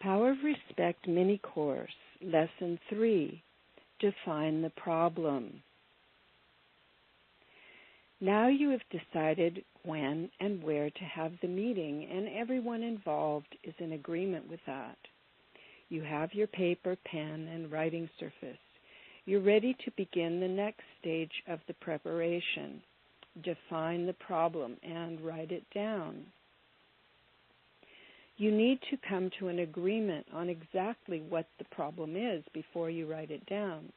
Power of Respect Mini Course, Lesson 3, Define the Problem. Now you have decided when and where to have the meeting, and everyone involved is in agreement with that. You have your paper, pen, and writing surface. You're ready to begin the next stage of the preparation. Define the problem and write it down. You need to come to an agreement on exactly what the problem is before you write it down.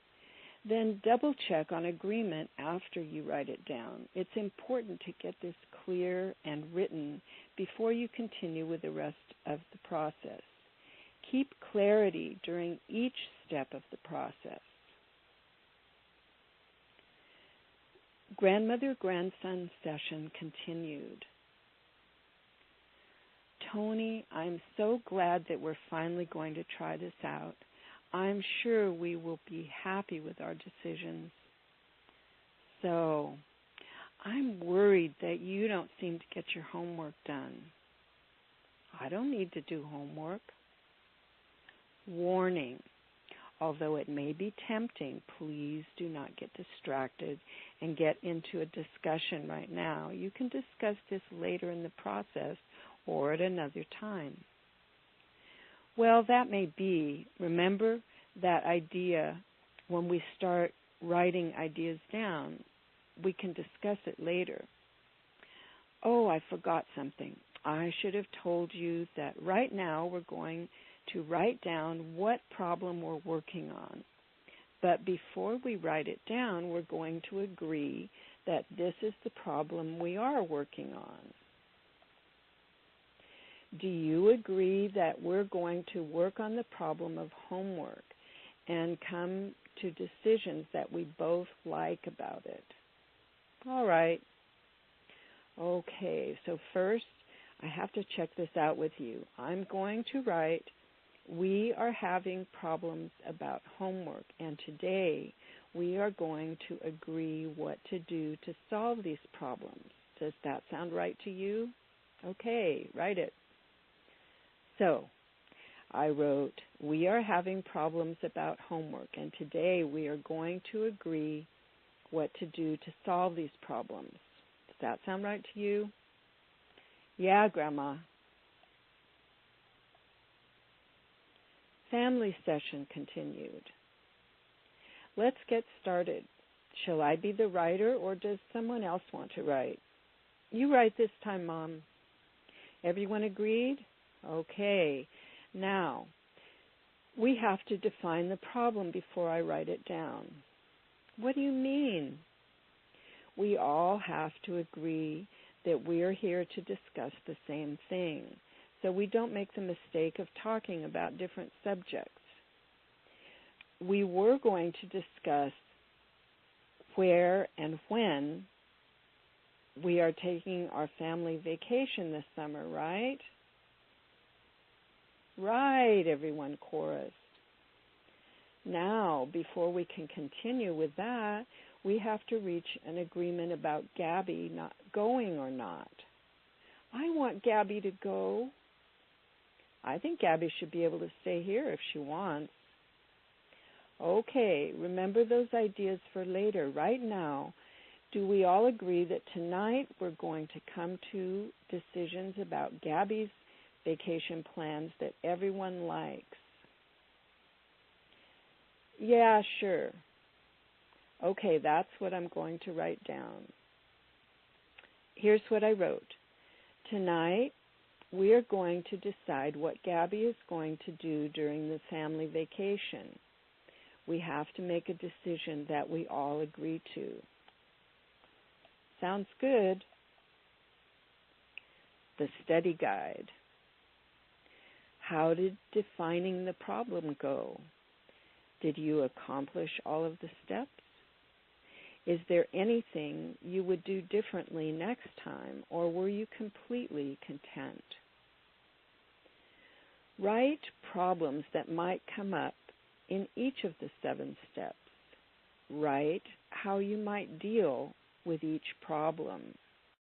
Then double check on agreement after you write it down. It's important to get this clear and written before you continue with the rest of the process. Keep clarity during each step of the process. Grandmother-grandson session continued. Tony, I'm so glad that we're finally going to try this out. I'm sure we will be happy with our decisions. So, I'm worried that you don't seem to get your homework done. I don't need to do homework. Warning. Although it may be tempting, please do not get distracted and get into a discussion right now. You can discuss this later in the process or at another time. Well, that may be. Remember that idea when we start writing ideas down. We can discuss it later. Oh, I forgot something. I should have told you that right now we're going to write down what problem we're working on. But before we write it down, we're going to agree that this is the problem we are working on. Do you agree that we're going to work on the problem of homework and come to decisions that we both like about it? All right. Okay, so first I have to check this out with you. I'm going to write, we are having problems about homework, and today we are going to agree what to do to solve these problems. Does that sound right to you? Okay, write it. So, I wrote, we are having problems about homework, and today we are going to agree what to do to solve these problems. Does that sound right to you? Yeah, Grandma. Family session continued. Let's get started. Shall I be the writer, or does someone else want to write? You write this time, Mom. Everyone agreed? Okay. Now, we have to define the problem before I write it down. What do you mean? We all have to agree that we are here to discuss the same thing, so we don't make the mistake of talking about different subjects. We were going to discuss where and when we are taking our family vacation this summer, right? Right, everyone chorused. Now, before we can continue with that, we have to reach an agreement about Gabby not going or not. I want Gabby to go. I think Gabby should be able to stay here if she wants. Okay, remember those ideas for later. Right now, do we all agree that tonight we're going to come to decisions about Gabby's vacation plans that everyone likes? Yeah, sure. Okay, that's what I'm going to write down. Here's what I wrote. Tonight, we are going to decide what Gabby is going to do during the family vacation. We have to make a decision that we all agree to. Sounds good. The study guide. How did defining the problem go? Did you accomplish all of the steps? Is there anything you would do differently next time, or were you completely content? Write problems that might come up in each of the 7 steps. Write how you might deal with each problem.